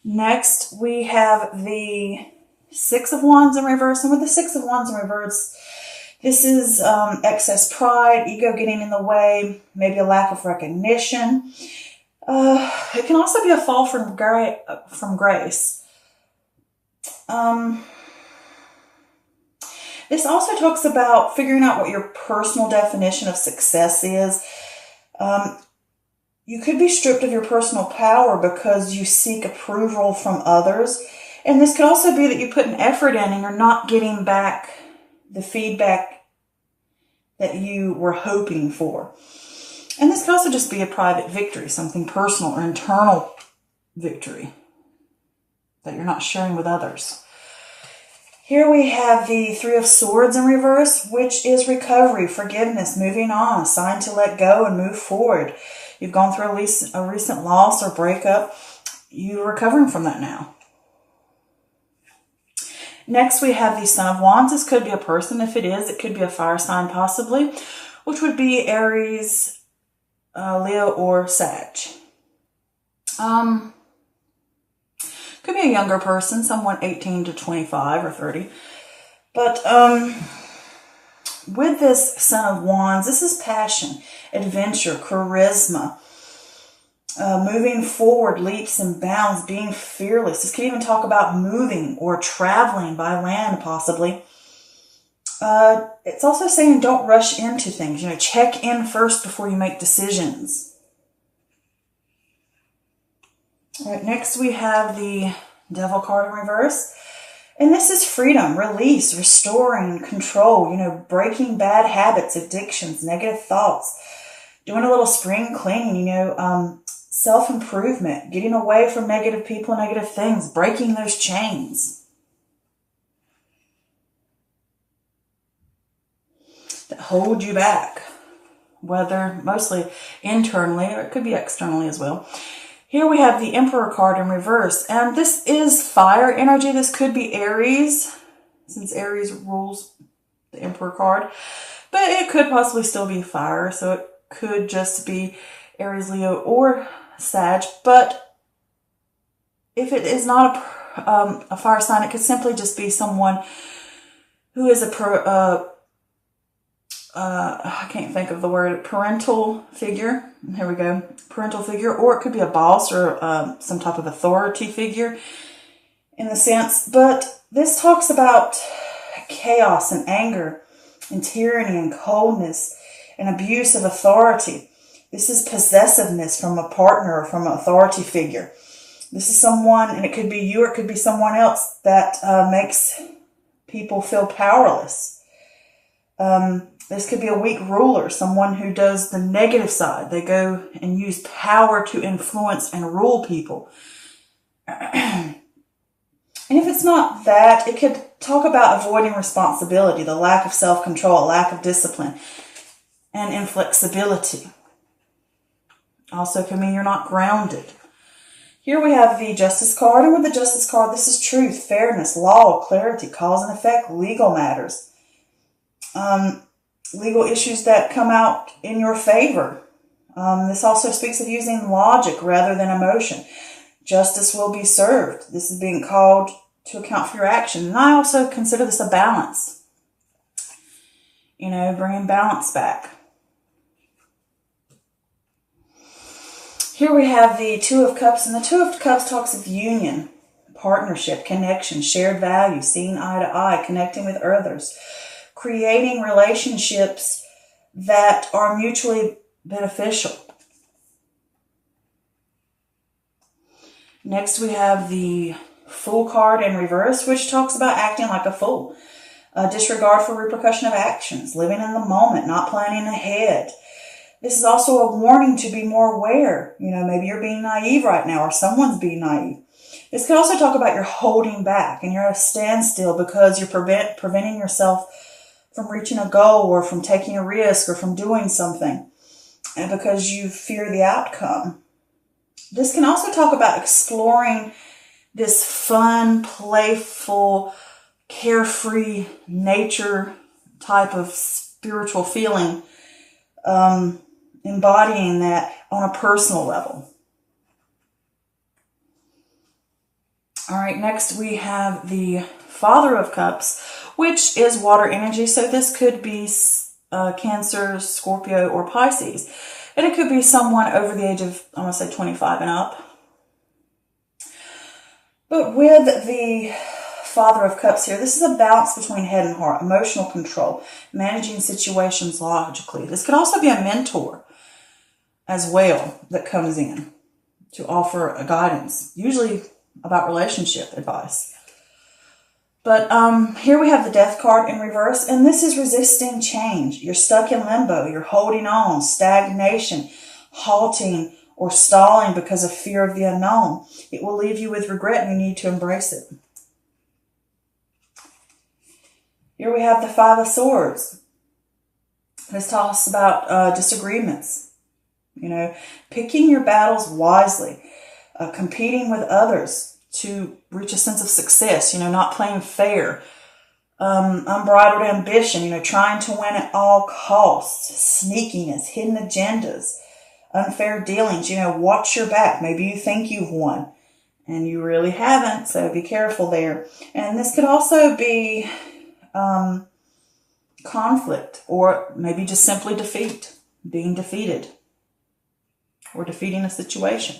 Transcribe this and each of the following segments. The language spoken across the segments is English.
Next, we have the Six of Wands in reverse. And with the Six of Wands in reverse, this is excess pride, ego getting in the way, maybe a lack of recognition. It can also be a fall from grace. This also talks about figuring out what your personal definition of success is. You could be stripped of your personal power because you seek approval from others. And this could also be that you put an effort in and you're not getting back the feedback that you were hoping for. And this could also just be a private victory, something personal or internal victory that you're not sharing with others. Here we have the Three of Swords in reverse, which is recovery, forgiveness, moving on, a sign to let go and move forward. You've gone through a recent loss or breakup. You're recovering from that now. Next, we have the Son of Wands. This could be a person. If it is, it could be a fire sign possibly, which would be Aries, Leo, or Sag. Could be a younger person, someone 18 to 25 or 30. But with this Son of Wands, this is passion, adventure, charisma, moving forward, leaps and bounds, being fearless. This could even talk about moving or traveling by land, possibly. It's also saying don't rush into things. Check in first before you make decisions. All right, next we have the Devil card in reverse. And this is freedom, release, restoring, control, breaking bad habits, addictions, negative thoughts, doing a little spring cleaning, self-improvement, getting away from negative people and negative things, breaking those chains that hold you back, whether mostly internally or it could be externally as well. Here we have the Emperor card in reverse, and this is fire energy. This could be Aries, since Aries rules the Emperor card, but it could possibly still be fire, so it could just be Aries, Leo, or Sag. But if it is not a fire sign, it could simply just be someone who is I can't think of the word, parental figure. Here we go. Parental figure, or it could be a boss or some type of authority figure in the sense. But this talks about chaos and anger and tyranny and coldness and abuse of authority. This is possessiveness from a partner or from an authority figure. This is someone, and it could be you or it could be someone else that makes people feel powerless. This could be a weak ruler, someone who does the negative side. They go and use power to influence and rule people. And if it's not that, it could talk about avoiding responsibility, the lack of self-control, lack of discipline, and inflexibility. Also can mean you're not grounded. Here we have the Justice card, and with the Justice card, this is truth, fairness, law, clarity, cause and effect, legal matters. Legal issues that come out in your favor. This also speaks of using logic rather than emotion. Justice will be served. This is being called to account for your action. And I also consider this a balance. Bringing balance back. Here we have the Two of Cups, and the Two of Cups talks of union, partnership, connection, shared value, seeing eye to eye, connecting with others, creating relationships that are mutually beneficial. Next, we have the Fool card in reverse, which talks about acting like a fool. Disregard for repercussion of actions, living in the moment, not planning ahead. This is also a warning to be more aware. Maybe you're being naive right now, or someone's being naive. This could also talk about you're holding back and you're at a standstill because you're preventing yourself from reaching a goal or from taking a risk or from doing something, and because you fear the outcome. This can also talk about exploring this fun, playful, carefree nature type of spiritual feeling, embodying that on a personal level. All right, next we have the Father of Cups, which is water energy. So this could be Cancer, Scorpio, or Pisces. And it could be someone over the age of, I want to say 25 and up. But with the Father of Cups here, this is a balance between head and heart, emotional control, managing situations logically. This could also be a mentor as well that comes in to offer a guidance, usually about relationship advice. But here we have the Death card in reverse, and this is resisting change. You're stuck in limbo. You're holding on, stagnation, halting, or stalling because of fear of the unknown. It will leave you with regret, and you need to embrace it. Here we have the Five of Swords. This talks about disagreements. You know, picking your battles wisely, competing with others to reach a sense of success, you know, not playing fair, unbridled ambition, you know, trying to win at all costs, sneakiness, hidden agendas, unfair dealings, you know, watch your back. Maybe you think you've won and you really haven't, so be careful there. And this could also be conflict, or maybe just simply defeat, being defeated, or defeating a situation.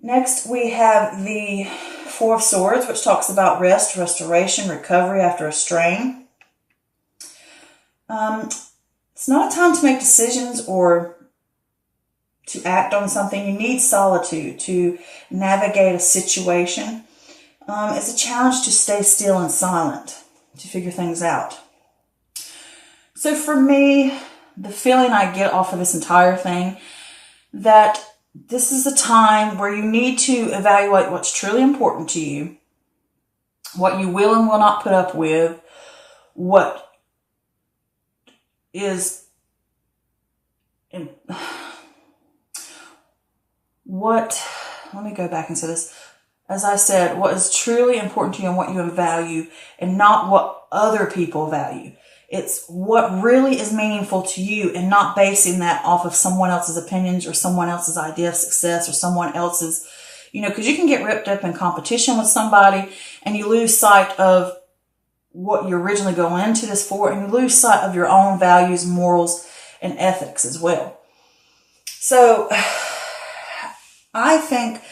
Next, we have the Four of Swords, which talks about rest, restoration, recovery after a strain. It's not a time to make decisions or to act on something. You need solitude to navigate a situation. It's a challenge to stay still and silent, to figure things out. So for me, the feeling I get off of this entire thing, that this is a time where you need to evaluate what's truly important to you, what you will and will not put up with, what is, let me go back and say this. As I said, what is truly important to you and what you value, and not what other people value. It's what really is meaningful to you, and not basing that off of someone else's opinions or someone else's idea of success or someone else's, you know, because you can get ripped up in competition with somebody and you lose sight of what you originally go into this for, and you lose sight of your own values, morals, and ethics as well. So I think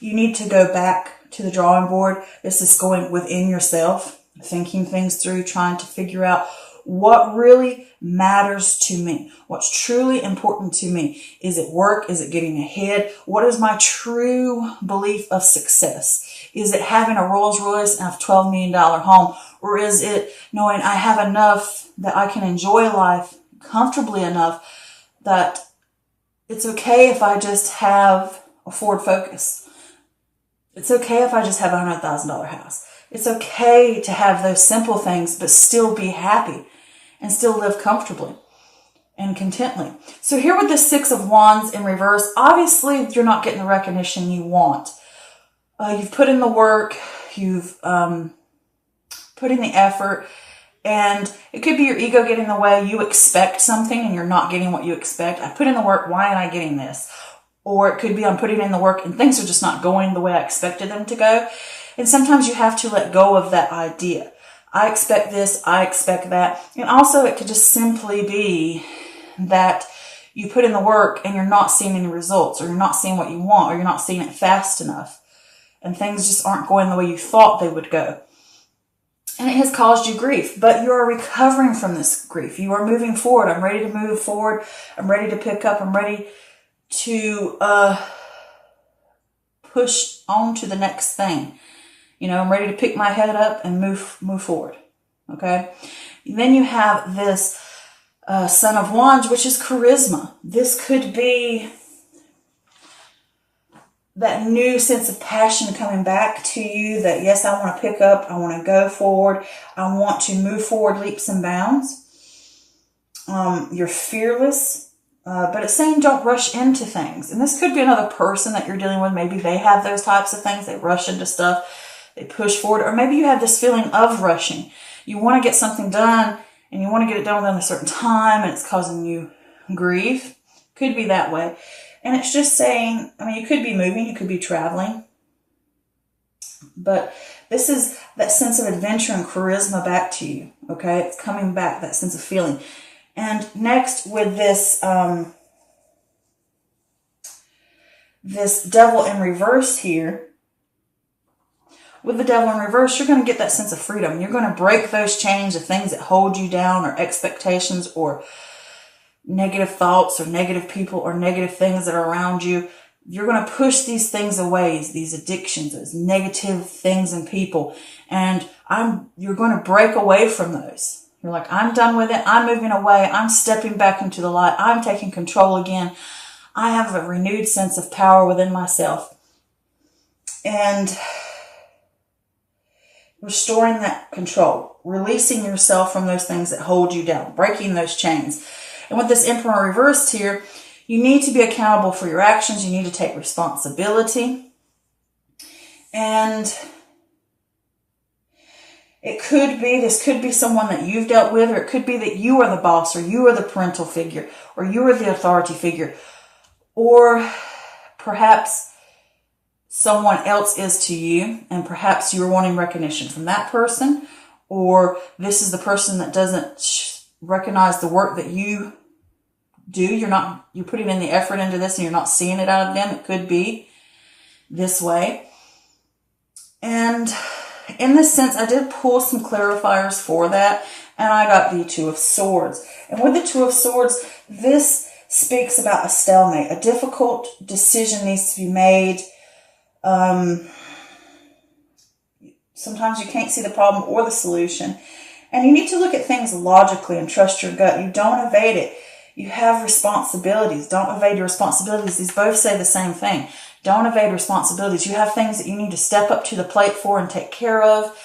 you need to go back to the drawing board. This is going within yourself, thinking things through, trying to figure out what really matters to me, what's truly important to me. Is it work? Is it getting ahead? What is my true belief of success? Is it having a Rolls Royce and a $12 million home? Or is it knowing I have enough that I can enjoy life comfortably enough that it's okay if I just have a Ford Focus? It's okay if I just have a $100,000 house. It's okay to have those simple things, but still be happy and still live comfortably and contently. So here with the Six of Wands in reverse, obviously you're not getting the recognition you want. You've put in the work, you've put in the effort, and it could be your ego getting in the way. You expect something and you're not getting what you expect. I put in the work, why am I getting this? Or it could be I'm putting in the work and things are just not going the way I expected them to go. And sometimes you have to let go of that idea. I expect this, I expect that. And also it could just simply be that you put in the work and you're not seeing any results, or you're not seeing what you want, or you're not seeing it fast enough. And things just aren't going the way you thought they would go. And it has caused you grief, but you are recovering from this grief. You are moving forward. I'm ready to move forward. I'm ready to pick up. I'm ready to push on to the next thing. You know, I'm ready to pick my head up and move forward. Okay. And then you have this Son of Wands, which is charisma. This could be that new sense of passion coming back to you, that yes, I want to pick up, I want to go forward, I want to move forward leaps and bounds. You're fearless, but it's saying don't rush into things. And this could be another person that you're dealing with. Maybe they have those types of things. They rush into stuff, they push forward, or maybe you have this feeling of rushing. You want to get something done and you want to get it done within a certain time, and it's causing you grief. Could be that way. And it's just saying, I mean, you could be moving, you could be traveling. But this is that sense of adventure and charisma back to you, okay? It's coming back, that sense of feeling. And next with this, this devil in reverse here, with the devil in reverse, you're going to get that sense of freedom. You're going to break those chains of things that hold you down, or expectations, or negative thoughts, or negative people, or negative things that are around you. You're going to push these things away, these addictions, those negative things and people. And you're going to break away from those. You're like, I'm done with it. I'm moving away. I'm stepping back into the light. I'm taking control again. I have a renewed sense of power within myself. And restoring that control, releasing yourself from those things that hold you down, breaking those chains. And with this Emperor reversed here, you need to be accountable for your actions. You need to take responsibility. And this could be someone that you've dealt with, or it could be that you are the boss, or you are the parental figure, or you are the authority figure, or perhaps someone else is to you, and perhaps you're wanting recognition from that person, or this is the person that doesn't recognize the work that you do. You're putting in the effort into this and you're not seeing it out of them. It could be this way. And in this sense, I did pull some clarifiers for that, and I got the Two of Swords. And with the Two of Swords, this speaks about a stalemate. A difficult decision needs to be made. Sometimes you can't see the problem or the solution. And you need to look at things logically and trust your gut. You don't evade it. You have responsibilities. Don't evade your responsibilities. These both say the same thing. Don't evade responsibilities. You have things that you need to step up to the plate for and take care of.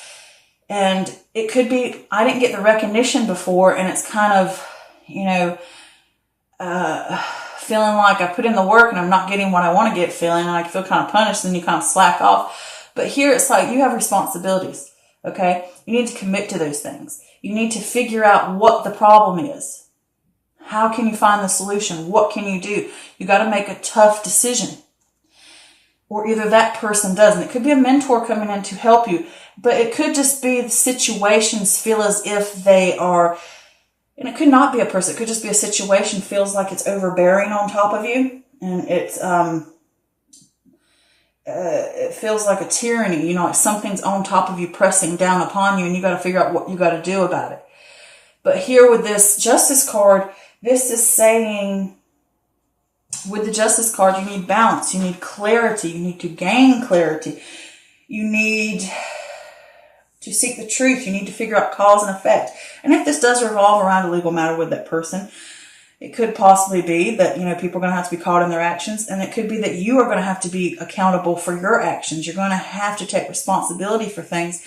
And it could be, I didn't get the recognition before, and it's kind of, feeling like I put in the work and I'm not getting what I want to get, feeling, and I feel kind of punished, and then you kind of slack off. But here it's like you have responsibilities, okay? You need to commit to those things. You need to figure out what the problem is. How can you find the solution? What can you do? You got to make a tough decision. Or either that person does. And it could be a mentor coming in to help you. But it could just be the situations feel as if they are, and it could not be a person. It could just be a situation feels like it's overbearing on top of you. And it's, it feels like a tyranny, like something's on top of you pressing down upon you, and you got to figure out what you got to do about it. But here with this Justice card, this is saying, with the Justice card, you need balance, you need clarity, you need to gain clarity, you need to seek the truth, you need to figure out cause and effect. And if this does revolve around a legal matter with that person, it could possibly be that, people are going to have to be caught in their actions, and it could be that you are going to have to be accountable for your actions. You're going to have to take responsibility for things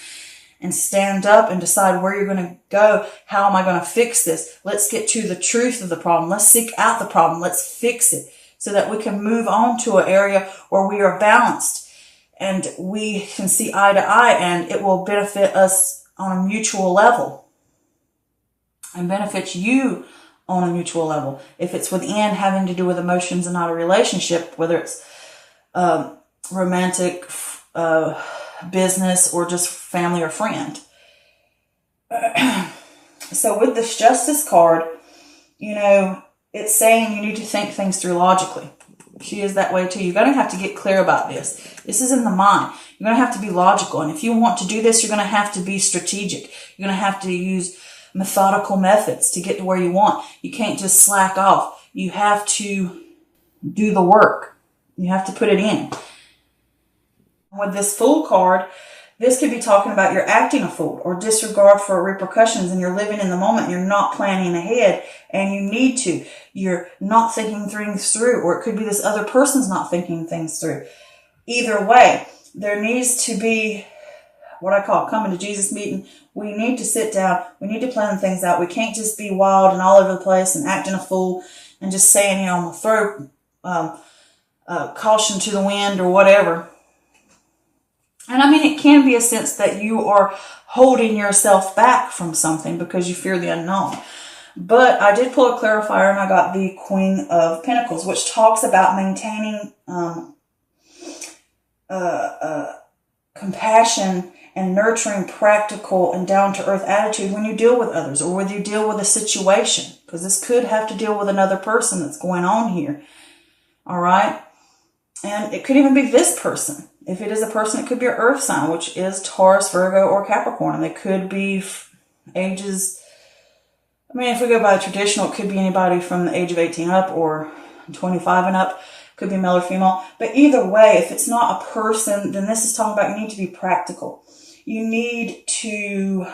and stand up and decide where you're going to go. How am I going to fix this? Let's get to the truth of the problem. Let's seek out the problem. Let's fix it so that we can move on to an area where we are balanced and we can see eye to eye, and it will benefit us on a mutual level and benefits you on a mutual level. If it's within, having to do with emotions and not a relationship, whether it's romantic, business, or just family or friend. So with this Justice card, it's saying you need to think things through logically. She is that way too. You're going to have to get clear about this. This is in the mind. You're going to have to be logical. And if you want to do this, you're going to have to be strategic. You're going to have to use methodical methods to get to where you want. You can't just slack off. You have to do the work. You have to put it in. With this Fool card, this could be talking about you're acting a fool or disregard for repercussions, and you're living in the moment. You're not planning ahead, and you need to. You're not thinking things through, or it could be this other person's not thinking things through. Either way, there needs to be what I call coming to Jesus meeting. We need to sit down. We need to plan things out. We can't just be wild and all over the place and acting a fool and just saying, I'm going to throw caution to the wind or whatever. And it can be a sense that you are holding yourself back from something because you fear the unknown. But I did pull a clarifier, and I got the Queen of Pentacles, which talks about maintaining compassion and nurturing, practical, and down-to-earth attitude when you deal with others or when you deal with a situation. Because this could have to deal with another person that's going on here. All right? And it could even be this person. If it is a person, it could be your earth sign, which is Taurus, Virgo, or Capricorn. And they could be ages... I mean, if we go by traditional, it could be anybody from the age of 18 up or 25 and up. Could be male or female. But either way, if it's not a person, then this is talking about you need to be practical. You need to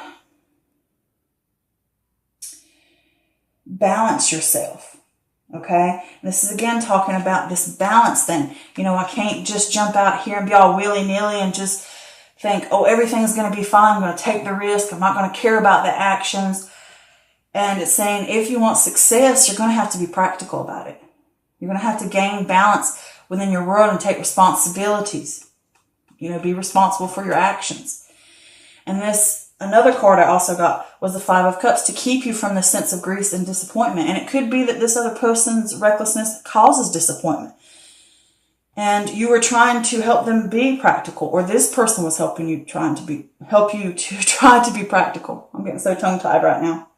balance yourself. Okay? And this is again talking about this balance thing. You know, I can't just jump out here and be all willy-nilly and just think, oh, everything's going to be fine. I'm going to take the risk. I'm not going to care about the actions. And it's saying if you want success, you're going to have to be practical about it. You're going to have to gain balance within your world and take responsibilities. You know, be responsible for your actions. And this, another card I also got was the Five of Cups to keep you from the sense of grief and disappointment. And it could be that this other person's recklessness causes disappointment. And you were trying to help them be practical, or this person was helping you help you to try to be practical. I'm getting so tongue-tied right now.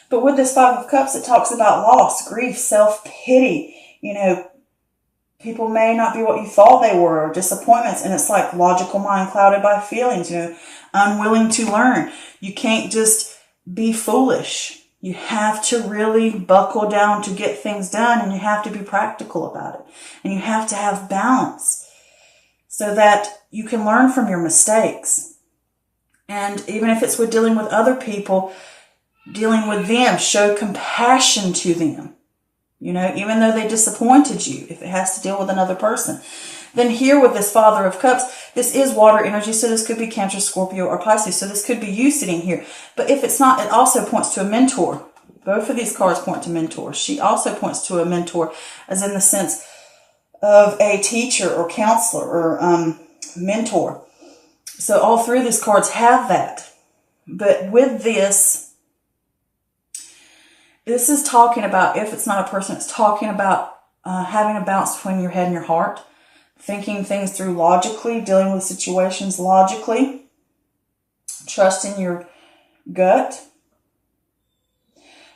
But with this Five of Cups, it talks about loss, grief, self-pity. You know, people may not be what you thought they were, or disappointments. And it's like logical mind clouded by feelings, you know, unwilling to learn. You can't just be foolish. You have to really buckle down to get things done, and you have to be practical about it. And you have to have balance so that you can learn from your mistakes. And even if it's with dealing with other people, dealing with them, show compassion to them. You know, even though they disappointed you, if it has to deal with another person. Then here with this Father of Cups, this is water energy, so this could be Cancer, Scorpio, or Pisces. So this could be you sitting here. But if it's not, it also points to a mentor. Both of these cards point to mentors. She also points to a mentor as in the sense of a teacher or counselor or mentor. So all three of these cards have that. But with this is talking about, if it's not a person, it's talking about having a balance between your head and your heart, thinking things through logically, dealing with situations logically, trusting your gut,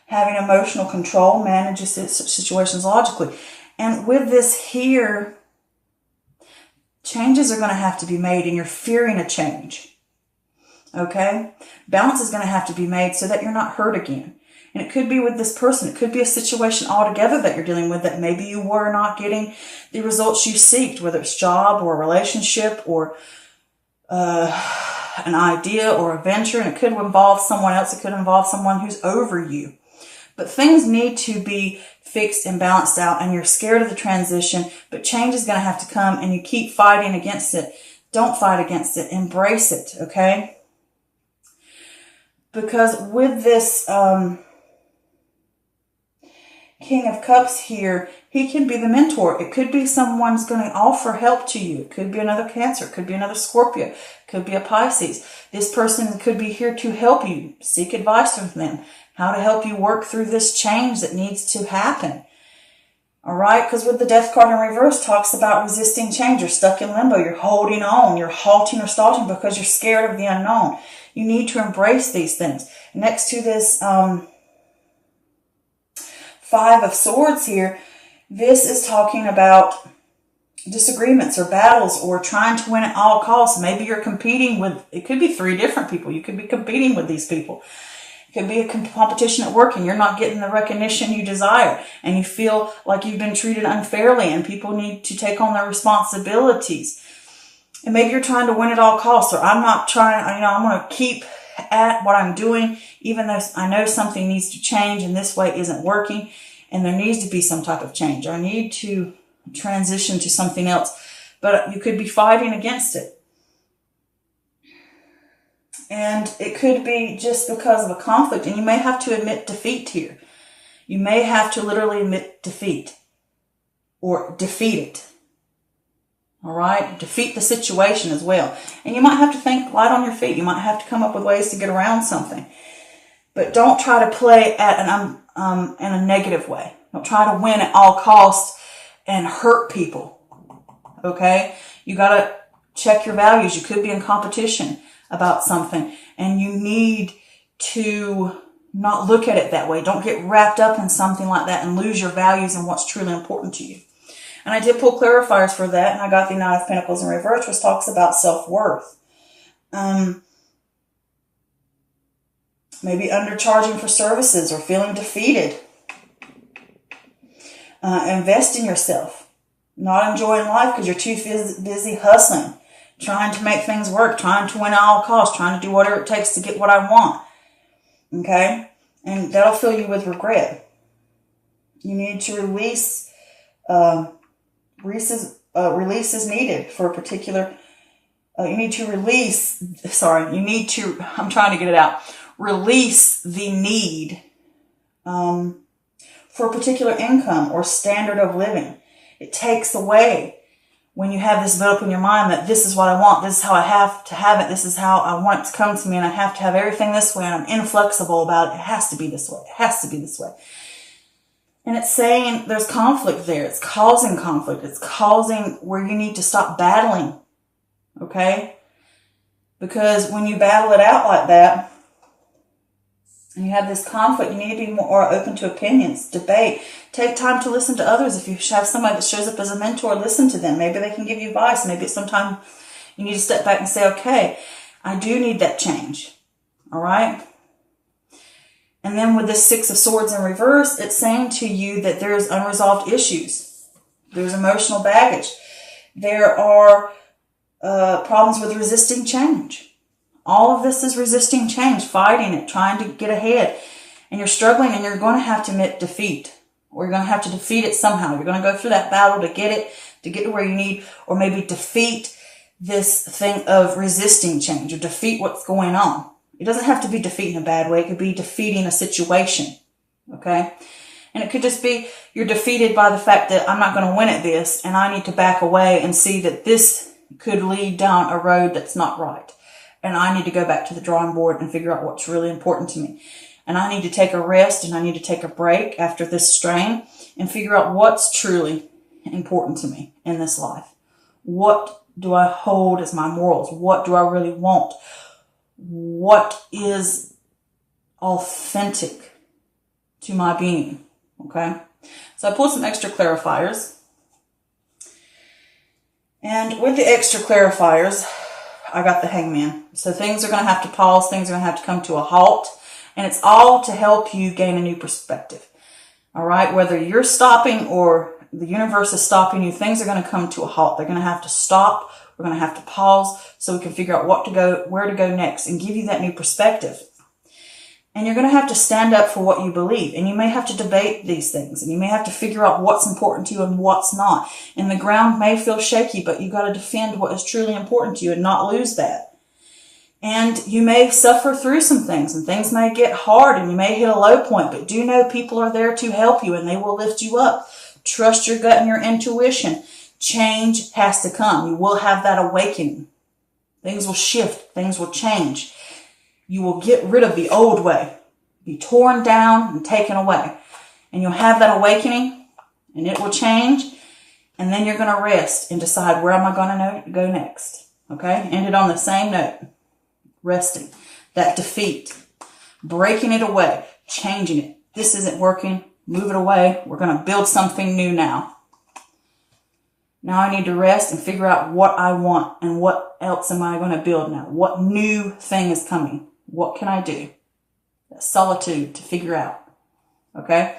having emotional control, manages situations logically. And with this here, changes are going to have to be made, and you're fearing a change. Okay? Balance is going to have to be made so that you're not hurt again. And it could be with this person. It could be a situation altogether that you're dealing with that maybe you were not getting the results you seeked, whether it's job or a relationship or an idea or a venture. And it could involve someone else. It could involve someone who's over you. But things need to be fixed and balanced out, and you're scared of the transition, but change is going to have to come, and you keep fighting against it. Don't fight against it. Embrace it, okay? Because with this King of Cups here, he can be the mentor. It could be someone's going to offer help to you. It could be another Cancer. It could be another Scorpio. It could be a Pisces. This person could be here to help you. Seek advice from them. How to help you work through this change that needs to happen. All right? Because with the Death card in reverse, talks about resisting change. You're stuck in limbo. You're holding on. You're halting or stalling because you're scared of the unknown. You need to embrace these things. Next to this Five of Swords here, this is talking about disagreements or battles or trying to win at all costs. Maybe you're competing with, it could be 3 different people. You could be competing with these people. It could be a competition at work and you're not getting the recognition you desire and you feel like you've been treated unfairly and people need to take on their responsibilities. And maybe you're trying to win at all costs, or I'm not trying, I'm going to keep at what I'm doing, even though I know something needs to change and this way isn't working and there needs to be some type of change. I need to transition to something else, but you could be fighting against it. And it could be just because of a conflict, and you may have to admit defeat here. You may have to literally admit defeat or defeat it. All right? Defeat the situation as well. And you might have to think light on your feet. You might have to come up with ways to get around something. But don't try to play at in a negative way. Don't try to win at all costs and hurt people. Okay? You got to Check your values. You could be in competition about something, and you need to not look at it that way. Don't get wrapped up in something like that and lose your values and what's truly important to you. And I did pull clarifiers for that, and I got the Nine of Pentacles in reverse, which talks about self-worth. Maybe undercharging for services or feeling defeated. Invest in yourself. Not enjoying life because you're too busy hustling, trying to make things work, trying to win at all costs, trying to do whatever it takes to get what I want. Okay? And that'll fill you with regret. You need to release is needed for a particular, I'm trying to get it out. Release the need for a particular income or standard of living. It takes away when you have this built up in your mind that this is what I want, this is how I have to have it, this is how I want it to come to me, and I have to have everything this way, and I'm inflexible about it. It has to be this way. It has to be this way. And it's saying there's conflict there. It's causing conflict. It's causing where you need to stop battling. Okay? Because when you battle it out like that, and you have this conflict, you need to be more open to opinions, debate. Take time to listen to others. If you have somebody that shows up as a mentor, listen to them. Maybe they can give you advice. Maybe sometimes you need to step back and say, okay, I do need that change. All right? And then with this Six of Swords in reverse, it's saying to you that there's unresolved issues. There's emotional baggage. There are problems with resisting change. All of this is resisting change, fighting it, trying to get ahead. And you're struggling, and you're going to have to admit defeat. Or you're going to have to defeat it somehow. You're going to go through that battle to get it, to get to where you need, or maybe defeat this thing of resisting change, or defeat what's going on. It doesn't have to be defeat in a bad way. It could be defeating a situation. Okay? And it could just be you're defeated by the fact that I'm not going to win at this, and I need to back away and see that this could lead down a road that's not right. And I need to go back to the drawing board and figure out what's really important to me. And I need to take a rest, and I need to take a break after this strain and figure out what's truly important to me in this life. What do I hold as my morals? What do I really want? What is authentic to my being? Okay? So I pulled some extra clarifiers. And with the extra clarifiers, I got the Hangman. So things are going to have to pause. Things are going to have to come to a halt. And it's all to help you gain a new perspective. All right? Whether you're stopping or the universe is stopping you, things are going to come to a halt. They're going to have to stop. We're going to have to pause so we can figure out where to go next and give you that new perspective. And you're going to have to stand up for what you believe. And you may have to debate these things. And you may have to figure out what's important to you and what's not. And the ground may feel shaky, but you got to defend what is truly important to you and not lose that. And you may suffer through some things, and things may get hard, and you may hit a low point, but do know people are there to help you, and they will lift you up. Trust your gut and your intuition. Change has to come. You will have that awakening. Things will shift. Things will change. You will get rid of the old way, be torn down and taken away. And you'll have that awakening, and it will change. And then you're going to rest and decide, where am I going to go next? Okay? End it on the same note. Resting. That defeat. Breaking it away. Changing it. This isn't working. Move it away. We're going to build something new now. Now I need to rest and figure out what I want and what else am I going to build now. What new thing is coming? What can I do? That solitude to figure out. Okay?